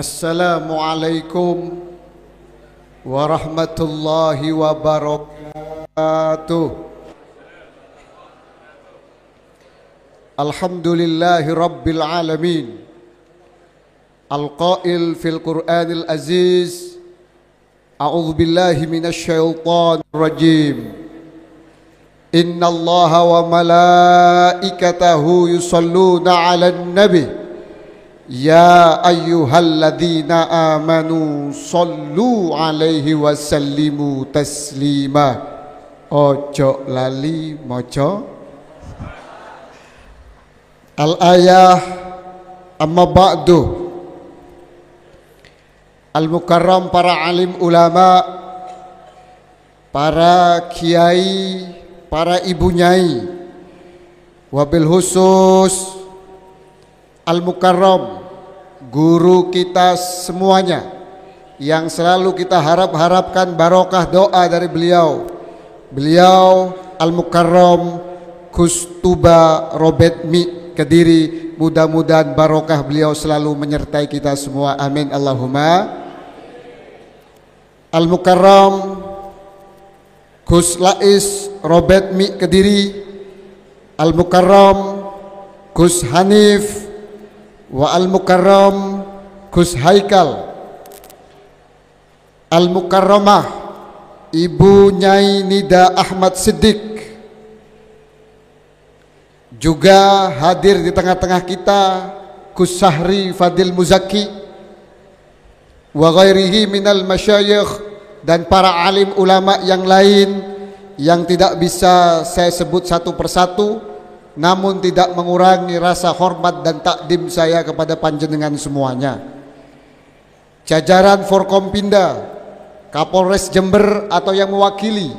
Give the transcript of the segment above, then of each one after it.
Assalamualaikum warahmatullahi wabarakatuh. Alhamdulillahi rabbil alamin. Al-qail fil Qur'anil aziz, a'udzu billahi minasy syaithanir rajim. Innallaha wa malaikatahu yusholluna 'alan nabi. Ya ayyuhalladzina amanu shollu alaihi wa sallimu taslima. Ojo lali mojo al-ayah. Amma ba'du. Al-mukarram, para alim ulama, para kiai, para ibu nyai, wabil khusus Al-Mukarram, guru kita semuanya yang selalu kita harapkan barokah doa dari beliau. Beliau Al-Mukarram Kustuba Robert Mi Kediri, mudah-mudahan barokah beliau selalu menyertai kita semua, amin Allahumma. Al-Mukarram Gus Lais Robert Mi Kediri, Al-Mukarram Gus Hanif, wa Al-Mukarram Gus Haikal, Al-Mukarramah Ibu Nyai Nida Ahmad Siddiq, juga hadir di tengah-tengah kita Gus Sahri Fadil Muzaki, wa ghairihi minal masyayikh, dan para alim ulama yang lain yang tidak bisa saya sebut satu persatu, namun tidak mengurangi rasa hormat dan takdim saya kepada panjenengan semuanya. Jajaran Forkompinda, Kapolres Jember atau yang mewakili,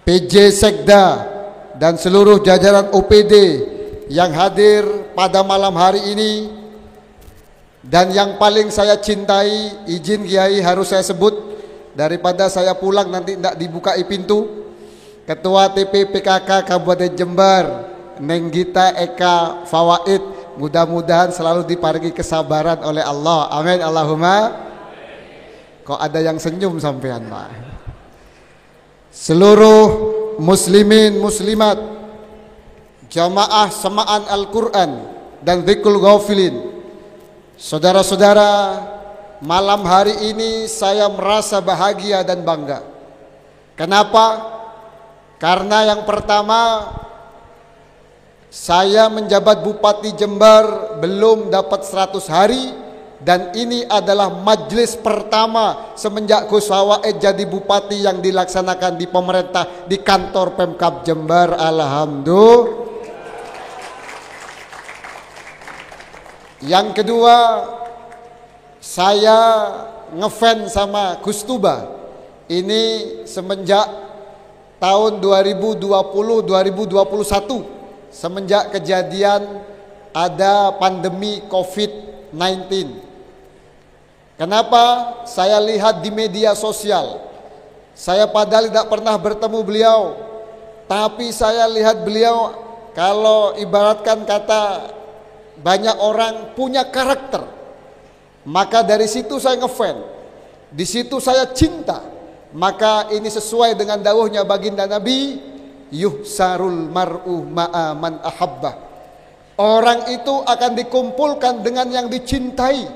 PJ Sekda, dan seluruh jajaran OPD yang hadir pada malam hari ini. Dan yang paling saya cintai, izin Kiai harus saya sebut, daripada saya pulang nanti tidak dibukai pintu, Ketua TPPKK Kabupaten Jember, Neng Gita Eka Fawaid, mudah-mudahan selalu diparingi kesabaran oleh Allah, amin Allahumma. Kok ada yang senyum sampean Pak? Seluruh muslimin muslimat, jamaah semaan Al-Quran dan Dzikrul Ghafilin, saudara-saudara, malam hari ini saya merasa bahagia dan bangga. Kenapa? Karena yang pertama, saya menjabat Bupati Jember belum dapat 100 hari, dan ini adalah majelis pertama semenjak Gus Fawaid jadi bupati yang dilaksanakan di pemerintah di kantor Pemkab Jember. Alhamdulillah. Yang kedua, saya ngefans sama Gus Tuba ini semenjak tahun 2020-2021, semenjak kejadian ada pandemi COVID-19. Kenapa? Saya lihat di media sosial. Saya padahal tidak pernah bertemu beliau, tapi saya lihat beliau, kalau ibaratkan kata banyak orang, punya karakter. Maka dari situ saya ngefans, di situ saya cinta. Maka ini sesuai dengan dawuhnya baginda Nabi, yuhsarul mar'u ma'a man ahabbah. Orang itu akan dikumpulkan dengan yang dicintai.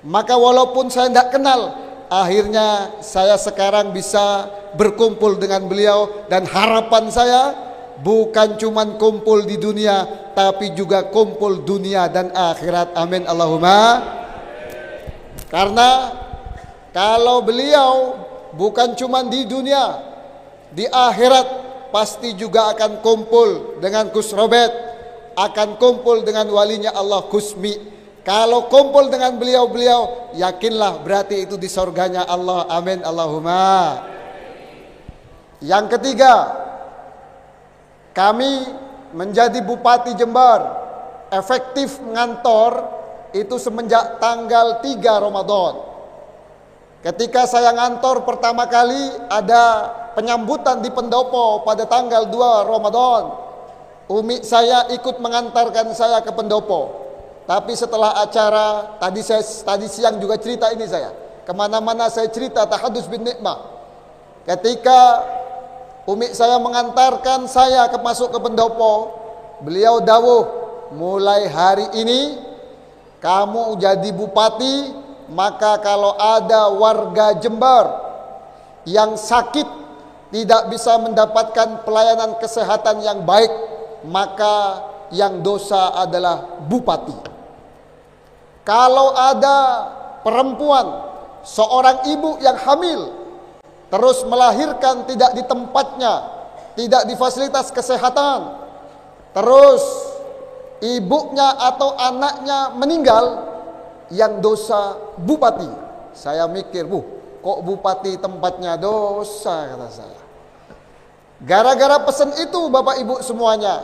Maka walaupun saya tidak kenal, akhirnya saya sekarang bisa berkumpul dengan beliau. Dan harapan saya bukan cuma kumpul di dunia, tapi juga kumpul dunia dan akhirat, amin Allahumma. Karena kalau beliau bukan cuma di dunia, di akhirat pasti juga akan kumpul dengan Gus Robert, akan kumpul dengan walinya Allah Gus Mi. Kalau kumpul dengan beliau-beliau, yakinlah berarti itu di surganya Allah, amin Allahumma. Yang ketiga, kami menjadi Bupati Jember efektif ngantor itu semenjak tanggal 3 Ramadan. Ketika saya ngantor pertama kali, ada penyambutan di pendopo pada tanggal 2 Ramadan. Umi saya ikut mengantarkan saya ke pendopo. Tapi setelah acara tadi siang juga cerita ini saya. Kemana-mana saya cerita tahadus bin nikmah. Ketika umi saya mengantarkan saya masuk ke pendopo, beliau dawuh, mulai hari ini kamu jadi bupati, maka kalau ada warga Jember yang sakit tidak bisa mendapatkan pelayanan kesehatan yang baik, maka yang dosa adalah bupati. Kalau ada perempuan, seorang ibu yang hamil, terus melahirkan tidak di tempatnya, tidak di fasilitas kesehatan, terus ibunya atau anaknya meninggal, yang dosa bupati. Saya mikir, kok bupati tempatnya dosa, kata saya. Gara-gara pesan itu Bapak Ibu semuanya,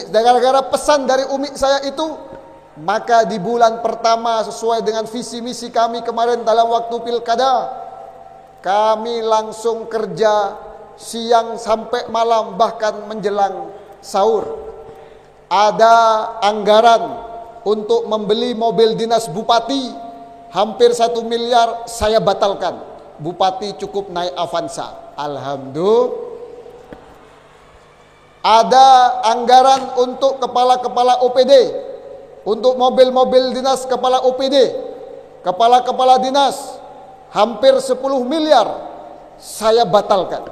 gara-gara pesan dari umi saya itu, maka di bulan pertama sesuai dengan visi misi kami kemarin dalam waktu pilkada, kami langsung kerja siang sampai malam bahkan menjelang sahur. Ada anggaran untuk membeli mobil dinas bupati hampir 1 miliar, saya batalkan. Bupati cukup naik Avanza. Alhamdulillah. Ada anggaran untuk kepala-kepala OPD, untuk mobil-mobil dinas kepala OPD, kepala-kepala dinas, hampir 10 miliar, saya batalkan.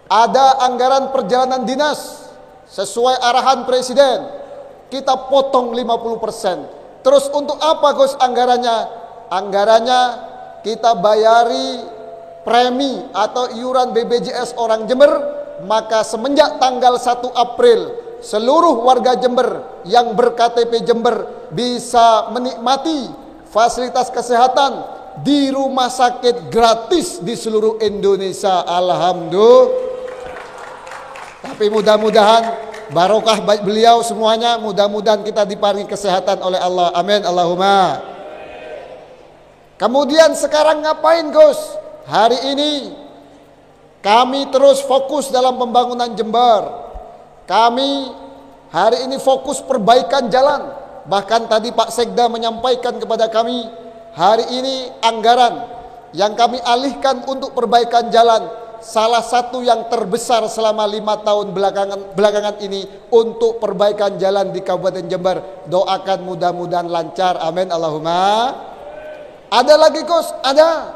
Ada anggaran perjalanan dinas, sesuai arahan presiden, kita potong 50%. Terus untuk apa Gus anggarannya? Anggarannya kita bayari premi atau iuran BPJS orang Jember. Maka semenjak tanggal 1 April, seluruh warga Jember yang ber-KTP Jember bisa menikmati fasilitas kesehatan di rumah sakit gratis di seluruh Indonesia. Alhamdulillah. Tapi mudah-mudahan barokah beliau semuanya, mudah-mudahan kita diparingi kesehatan oleh Allah. Amin Allahumma. Kemudian sekarang ngapain Gus? Hari ini kami terus fokus dalam pembangunan Jember. Kami hari ini fokus perbaikan jalan. Bahkan tadi Pak Sekda menyampaikan kepada kami, hari ini anggaran yang kami alihkan untuk perbaikan jalan, salah satu yang terbesar selama 5 tahun belakangan ini untuk perbaikan jalan di Kabupaten Jember. Doakan mudah-mudahan lancar. Amin Allahumma. Ada lagi Gus, ada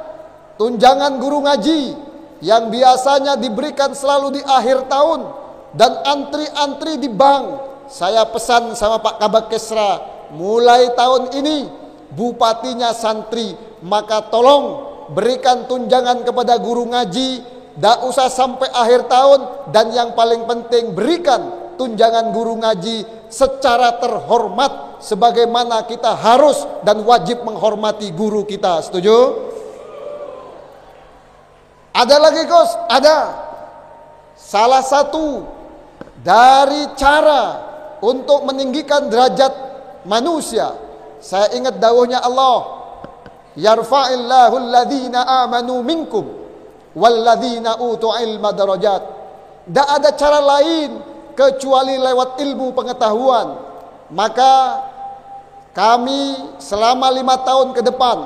tunjangan guru ngaji yang biasanya diberikan selalu di akhir tahun dan antri-antri di bank. Saya pesan sama Pak Kabak Kesra, mulai tahun ini bupatinya santri, maka tolong berikan tunjangan kepada guru ngaji, tidak usah sampai akhir tahun, dan yang paling penting berikan tunjangan guru ngaji secara terhormat sebagaimana kita harus dan wajib menghormati guru kita. Setuju? Ada lagi Gus, ada. Salah satu dari cara untuk meninggikan derajat manusia, saya ingat dawuhnya Allah, yarfa'illahu alladhina amanu minkum walladhina utu ilma darajat. Tidak ada cara lain kecuali lewat ilmu pengetahuan. Maka kami selama 5 tahun ke depan,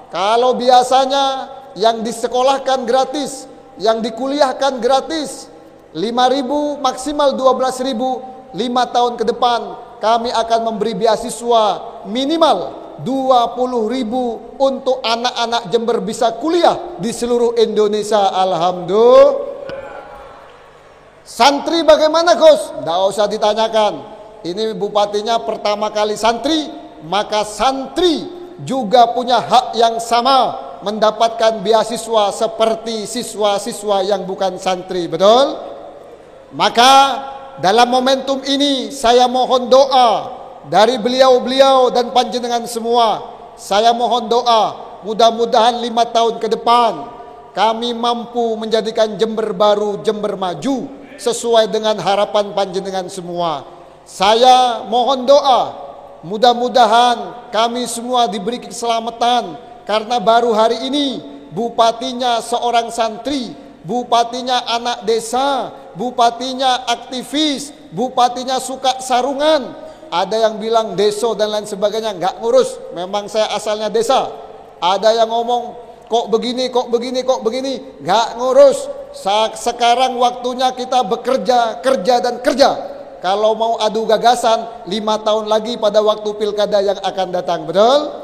kalau biasanya yang disekolahkan gratis, yang dikuliahkan gratis 5.000 maksimal 12.000, 5 tahun ke depan kami akan memberi beasiswa minimal 20.000 untuk anak-anak Jember bisa kuliah di seluruh Indonesia. Alhamdulillah. Santri bagaimana Gus? Tidak usah ditanyakan. Ini bupatinya pertama kali santri, maka santri juga punya hak yang sama mendapatkan beasiswa seperti siswa-siswa yang bukan santri. Betul? Maka dalam momentum ini saya mohon doa dari beliau-beliau dan panjenengan semua. Saya mohon doa, mudah-mudahan 5 tahun ke depan kami mampu menjadikan Jember baru, Jember maju sesuai dengan harapan panjenengan semua. Saya mohon doa, mudah-mudahan kami semua diberi keselamatan, karena baru hari ini bupatinya seorang santri, bupatinya anak desa, bupatinya aktivis, bupatinya suka sarungan. ada yang bilang deso dan lain sebagainya, nggak ngurus. Memang saya asalnya desa. Ada yang ngomong kok begini, kok begini, kok begini, nggak ngurus. Sekarang waktunya kita bekerja, kerja dan kerja. Kalau mau adu gagasan 5 tahun lagi pada waktu pilkada yang akan datang, betul?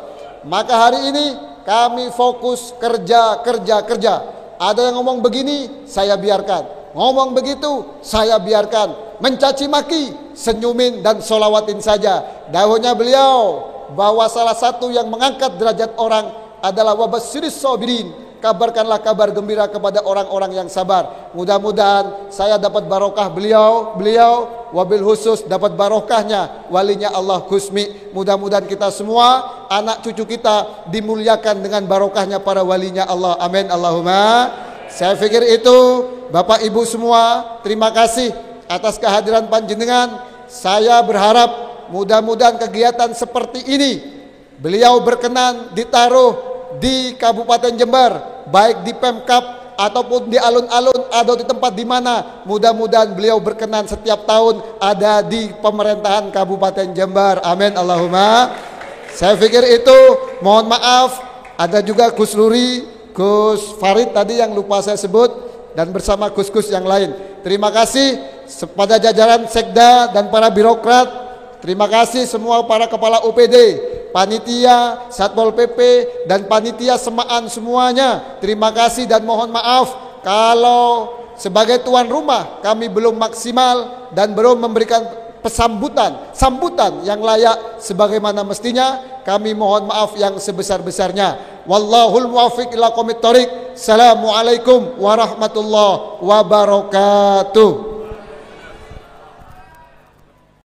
Maka hari ini kami fokus kerja, kerja, kerja. Ada yang ngomong begini, saya biarkan. Ngomong begitu, saya biarkan. Mencaci maki, senyumin dan solawatin saja. Dahulunya beliau bahwa salah satu yang mengangkat derajat orang adalah wabasyiris sabirin. Kabarkanlah kabar gembira kepada orang-orang yang sabar. Mudah-mudahan saya dapat barokah beliau wabil khusus dapat barokahnya walinya Allah Kusmi. Mudah-mudahan kita semua, anak cucu kita dimuliakan dengan barokahnya para walinya Allah. Amin Allahumma. Saya pikir itu Bapak Ibu semua, terima kasih atas kehadiran panjenengan. Saya berharap mudah-mudahan kegiatan seperti ini beliau berkenan ditaruh di Kabupaten Jember, baik di Pemkab ataupun di alun-alun atau di tempat di mana. Mudah-mudahan beliau berkenan setiap tahun ada di pemerintahan Kabupaten Jember. Amin Allahumma. Saya pikir itu, mohon maaf ada juga Gus Luri, Gus Farid tadi yang lupa saya sebut, dan bersama Gus-Gus yang lain. Terima kasih kepada jajaran Sekda dan para birokrat. Terima kasih semua para kepala UPD, panitia, Satpol PP, dan panitia semaan semuanya. Terima kasih dan mohon maaf kalau sebagai tuan rumah kami belum maksimal dan belum memberikan sambutan yang layak sebagaimana mestinya. Kami mohon maaf yang sebesar-besarnya. Wallahul muwaffiq ila aqwamit thoriq. Assalamualaikum warahmatullahi wabarakatuh.